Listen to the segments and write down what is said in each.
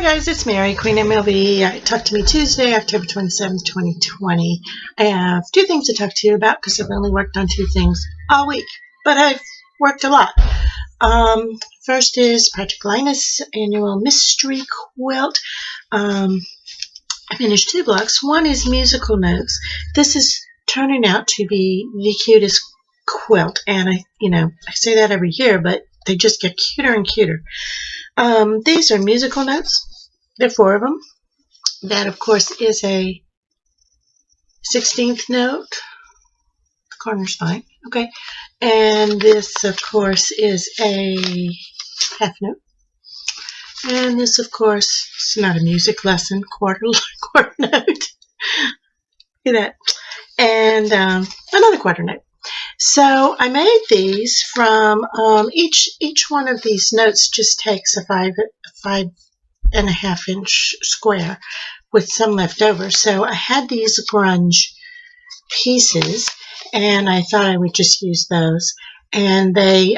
guys, it's Mary, Queen MLB. Talk to me Tuesday, October 27th, 2020. I have two things to talk to you about because I've only worked on two things all week, but I've worked a lot. First is Project Linus Annual Mystery Quilt. I finished two blocks. One is musical notes. This is turning out to be the cutest quilt, and I say that every year, but they just get cuter and cuter. These are musical notes. There are four of them. That, of course, is a 16th note. The corner's fine. Okay. And this, of course, is a half note. And this, of course, is not a music lesson, quarter note. Look at that. And another quarter note. So I made these from each one of these notes just takes a 5.5-inch square with some left over. So I had these grunge pieces, and I thought I would just use those. And they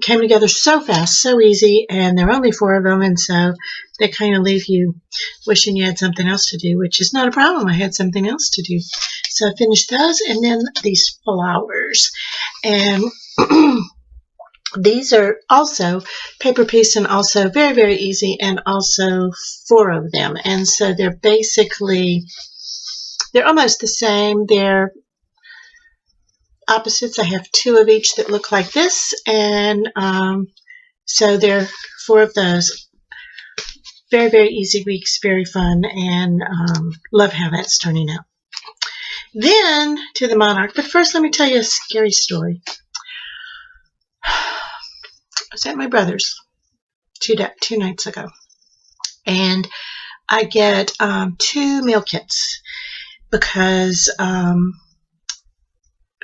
came together so fast, so easy, and there are only four of them, and so they kind of leave you wishing you had something else to do, which is not a problem. I had something else to do. So I finished those, and then these flowers. And these are also paper piece and also very, very easy, and also four of them. And so they're almost the same. They're opposites. I have two of each that look like this, and so there are four of those. Very, very easy weeks, very fun, and love how that's turning out. Then to the Monarch, but first let me tell you a scary story. I was at my brother's two nights ago, and I get 2 meal kits because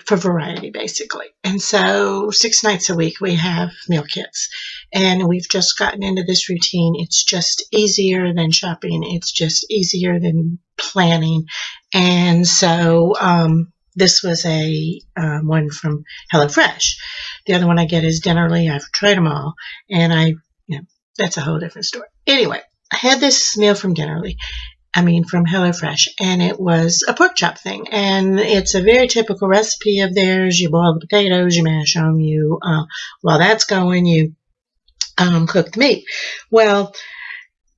for variety, basically. And so 6 nights a week we have meal kits, and we've just gotten into this routine. It's just easier than shopping. It's just easier than planning. And so this was a one from HelloFresh. The other one I get is Dinnerly. I've tried them all, and that's a whole different story. Anyway, I had this meal from from HelloFresh, and it was a pork chop thing, and it's a very typical recipe of theirs. You boil the potatoes, you mash them, while that's going, you cook the meat. Well,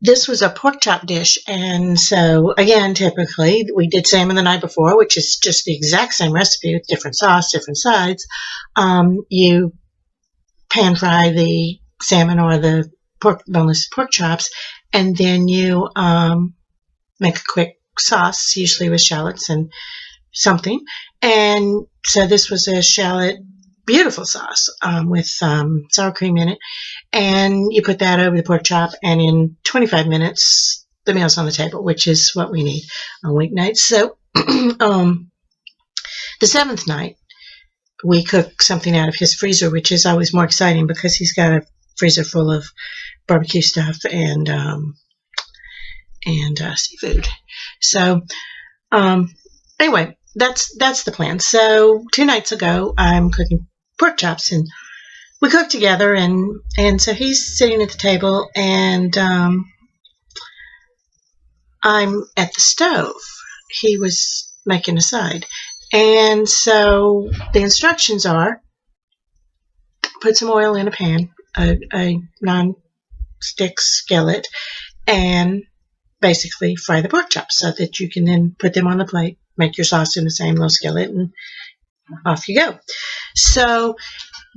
this was a pork chop dish, and so, again, typically, we did salmon the night before, which is just the exact same recipe with different sauce, different sides. You pan fry the salmon or the boneless pork chops, and then you make a quick sauce, usually with shallots and something. And so this was a shallot, beautiful sauce with sour cream in it. And you put that over the pork chop, and in 25 minutes, the meal's on the table, which is what we need on weeknights. So the 7th night, we cook something out of his freezer, which is always more exciting because he's got a freezer full of barbecue stuff and seafood. So anyway, that's the plan. So 2 nights ago, I'm cooking pork chops, and we cook together, and so he's sitting at the table, and I'm at the stove. He was making a side, and so the instructions are: put some oil in a pan, a non-stick skillet, and basically fry the pork chops so that you can then put them on the plate, make your sauce in the same little skillet, and off you go. So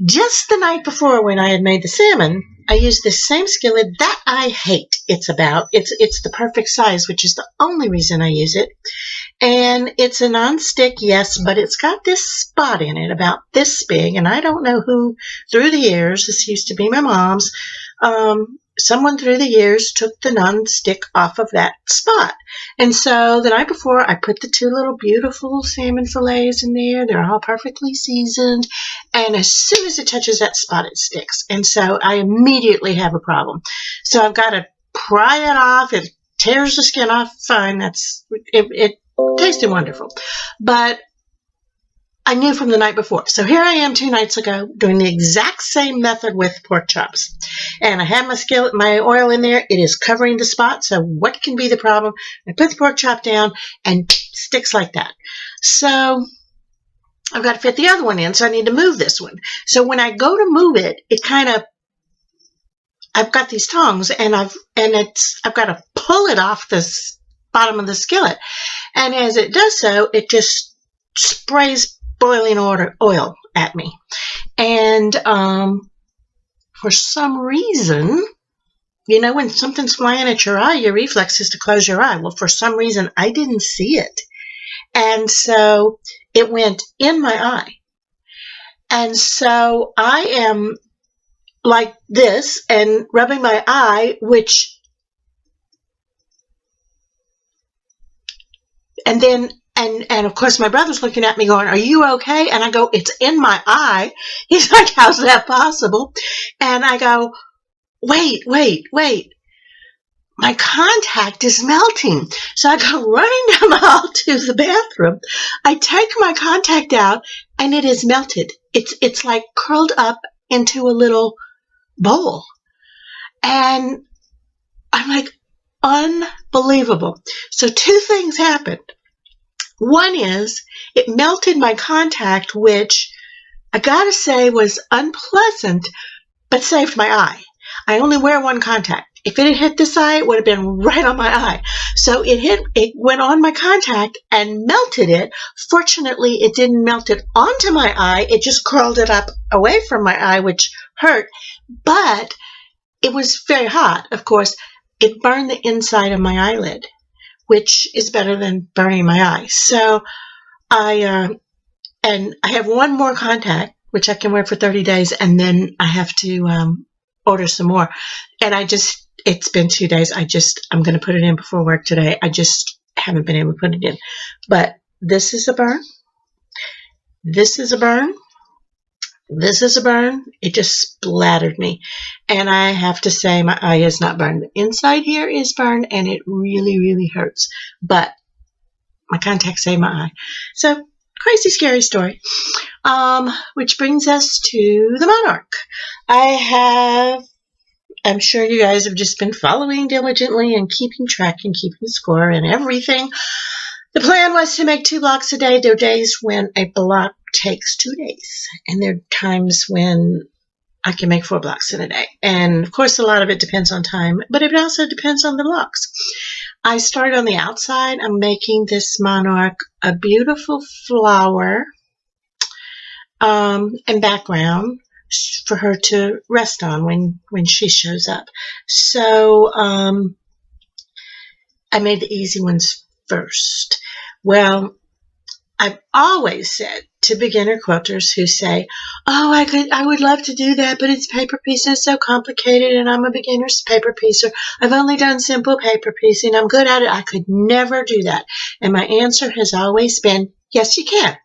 just the night before, when I had made the salmon, I used this same skillet that I hate. It's the perfect size, which is the only reason I use it. And it's a non-stick, yes, but it's got this spot in it about this big, and I don't know who through the years, this used to be my mom's, someone through the years took the non-stick off of that spot. And so the night before, I put the 2 little beautiful salmon fillets in there. They're all perfectly seasoned. And as soon as it touches that spot, it sticks. And so I immediately have a problem. So I've got to pry it off. It tears the skin off. Fine. It tasted wonderful. But I knew from the night before. So here I am 2 nights ago doing the exact same method with pork chops. And I have my oil in there. It is covering the spot. So what can be the problem? I put the pork chop down and sticks like that. So I've got to fit the other one in. So I need to move this one. So when I go to move it, I've got these tongs and I've got to pull it off this bottom of the skillet. And as it does so, it just sprays boiling oil at me. And for some reason, when something's flying at your eye, your reflex is to close your eye. Well, for some reason, I didn't see it. And so it went in my eye. And so I am like this and rubbing my eye, and of course my brother's looking at me going, "Are you okay?" And I go, "It's in my eye." He's like, "How's that possible?" And I go, wait, my contact is melting. So I go running down the hall to the bathroom. I take my contact out and it is melted. It's like curled up into a little bowl. And I'm like, unbelievable. So 2 things happened. One is it melted my contact, which I gotta say was unpleasant, but saved my eye. I only wear one contact. If it had hit this eye, it would have been right on my eye. So it went on my contact and melted it. Fortunately, it didn't melt it onto my eye. It just curled it up away from my eye, which hurt. But it was very hot, of course. It burned the inside of my eyelid, which is better than burning my eye. So I have one more contact, which I can wear for 30 days, and then I have to order some more. And it's been 2 days. I'm going to put it in before work today. I just haven't been able to put it in. But this is a burn. This is a burn. This is a burn. It just splattered me. And I have to say my eye is not burned. The inside here is burned, and it really, really hurts. But my contact saved my eye. So, crazy, scary story. Which brings us to the Monarch. I'm sure you guys have just been following diligently and keeping track and keeping score and everything. The plan was to make 2 blocks a day. There are days when a block takes 2 days, and there are times when I can make 4 blocks in a day. And of course, a lot of it depends on time, but it also depends on the blocks. I started on the outside. I'm making this Monarch a beautiful flower and background for her to rest on when she shows up. So I made the easy ones first. Well, I've always said to beginner quilters who say, "Oh, I would love to do that, but it's paper piecing, it's so complicated, and I'm a beginner's paper piecer. I've only done simple paper piecing. I'm good at it. I could never do that." And my answer has always been, yes, you can.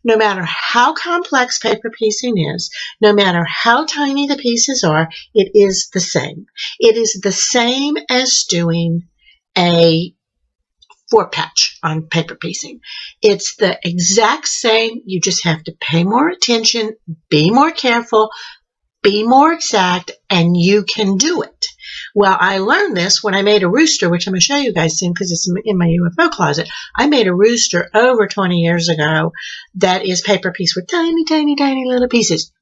No matter how complex paper piecing is, no matter how tiny the pieces are, it is the same. It is the same as doing a 4-patch on paper piecing. It's the exact same. You just have to pay more attention, be more careful, be more exact, and you can do it. Well, I learned this when I made a rooster, which I'm going to show you guys soon because it's in my UFO closet. I made a rooster over 20 years ago that is paper piece with tiny, tiny, tiny little pieces.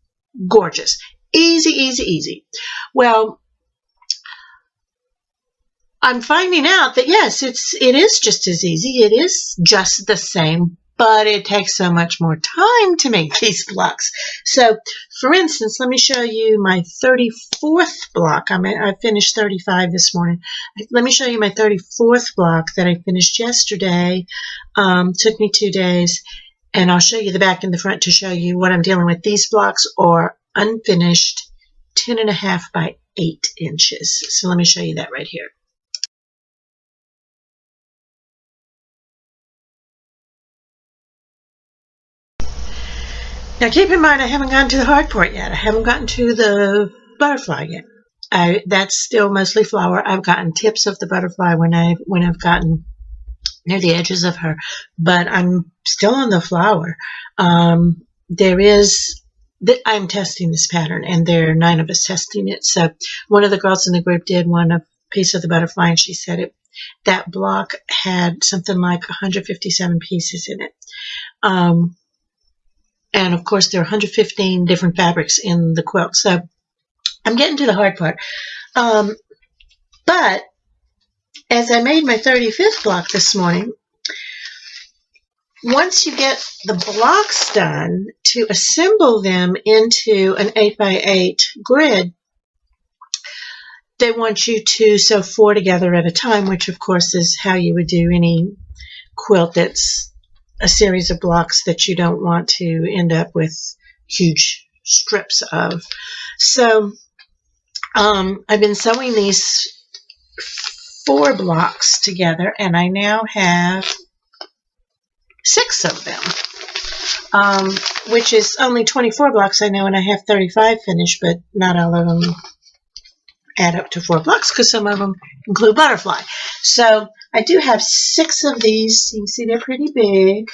Gorgeous. Easy, easy, easy. Well, I'm finding out that yes, it is just as easy. It is just the same, but it takes so much more time to make these blocks. So, for instance, let me show you my 34th block. I finished 35 this morning. Let me show you my 34th block that I finished yesterday. Took me 2 days, and I'll show you the back and the front to show you what I'm dealing with. These blocks are unfinished, 10.5 by 8 inches. So let me show you that right here. Now keep in mind I haven't gotten to the hard part yet. I haven't gotten to the butterfly yet. That's still mostly flower. I've gotten tips of the butterfly when I've gotten near the edges of her, but I'm still on the flower. I'm testing this pattern, and there are 9 of us testing it. So one of the girls in the group did a piece of the butterfly, and she said that block had something like 157 pieces in it. And of course, there are 115 different fabrics in the quilt. So I'm getting to the hard part. But as I made my 35th block this morning, once you get the blocks done, to assemble them into an 8x8 grid, they want you to sew 4 together at a time, which of course is how you would do any quilt that's a series of blocks that you don't want to end up with huge strips of. So I've been sewing these 4 blocks together, and I now have 6 of them, which is only 24 blocks, I know, and I have 35 finished, but not all of them add up to 4 blocks because some of them include butterfly. So I do have 6 of these. You can see they're pretty big.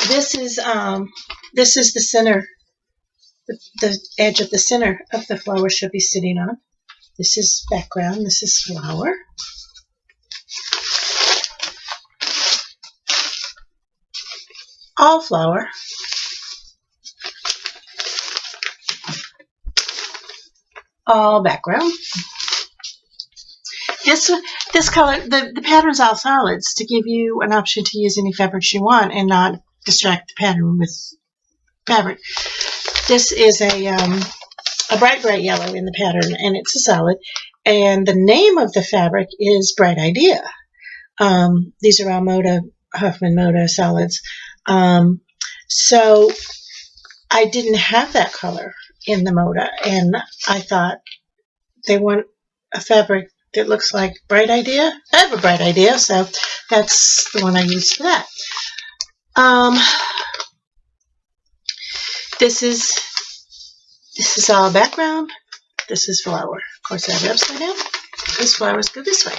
This is the center. The edge of the center of the flower should be sitting on. This is background. This is flower. All flower. All background. This color, the pattern's all solids to give you an option to use any fabrics you want and not distract the pattern with fabric. This is a bright yellow in the pattern, and it's a solid. And the name of the fabric is Bright Idea. These are all Huffman Moda solids. So I didn't have that color in the Moda, and I thought they want a fabric that looks like Bright Idea. I have a Bright Idea, so that's the one I used for that. This is all background. This is flower. Of course, I have it upside down. These flowers go this way.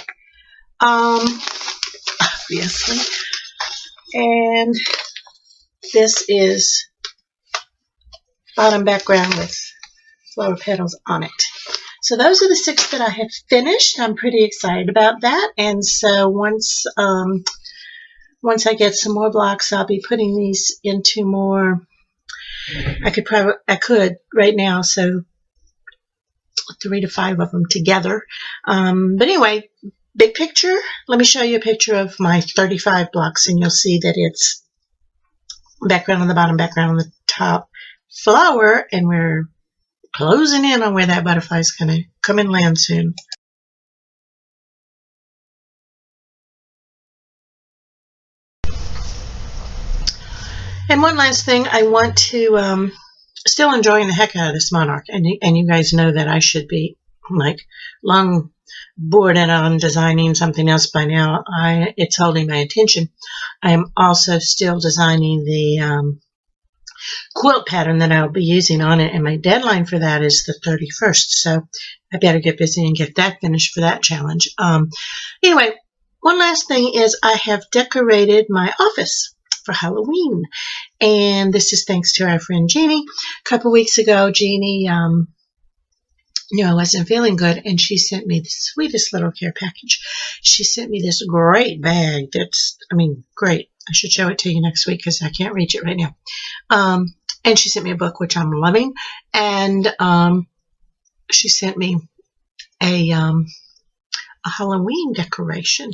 Obviously. And this is bottom background with flower petals on it. So those are the 6 that I have finished. I'm pretty excited about that. And so once I get some more blocks, I'll be putting these into more. I could right now sew 3 to 5 of them together. But anyway, big picture. Let me show you a picture of my 35 blocks, and you'll see that it's background on the bottom, background on the top, flower, and we're closing in on where that butterfly is going to come and land soon. And one last thing, I want to still enjoying the heck out of this monarch, and you guys know that I should be like long bored on designing something else by now. It's holding my attention. I am also still designing the quilt pattern that I'll be using on it, and my deadline for that is the 31st, so I better get busy and get that finished for that challenge. Anyway, one last thing is I have decorated my office for Halloween, and this is thanks to our friend Jeannie. A couple weeks ago, Jeannie knew I wasn't feeling good, and she sent me the sweetest little care package. She sent me this great bag great. I should show it to you next week because I can't reach it right now. And she sent me a book, which I'm loving, and she sent me a Halloween decoration,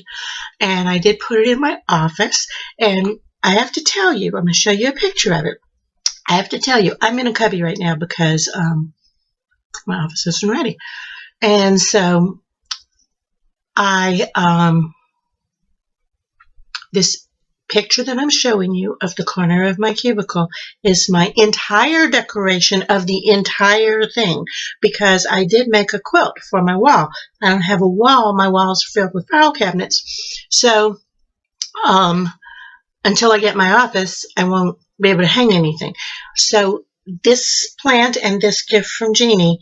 and I did put it in my office, and I have to tell you, I'm going to show you a picture of it. I have to tell you, I'm in a cubby right now because my office isn't ready. And so this picture that I'm showing you of the corner of my cubicle is my entire decoration of the entire thing, because I did make a quilt for my wall. I don't have a wall. My walls are filled with file cabinets. So until I get my office, I won't be able to hang anything. So this plant and this gift from Jeannie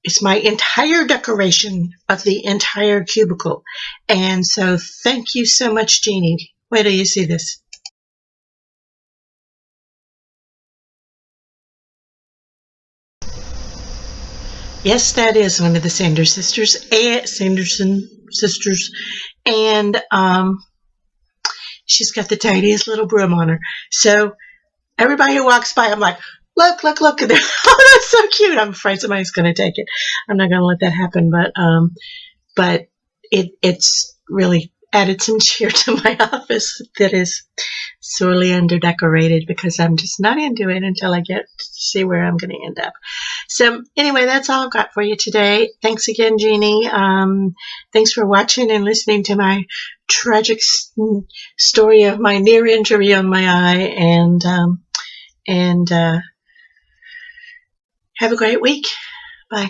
is my entire decoration of the entire cubicle. And so thank you so much, Jeannie. Wait till you see this. Yes, that is one of the Sanderson sisters, and she's got the tiniest little broom on her. So everybody who walks by, I'm like, look, look, look. And oh, that's so cute. I'm afraid somebody's going to take it. I'm not going to let that happen, but it's really added some cheer to my office that is sorely underdecorated because I'm just not into it until I get to see where I'm going to end up. So anyway, that's all I've got for you today. Thanks again, Jeannie. Thanks for watching and listening to my tragic story of my near injury on my eye. And have a great week. Bye.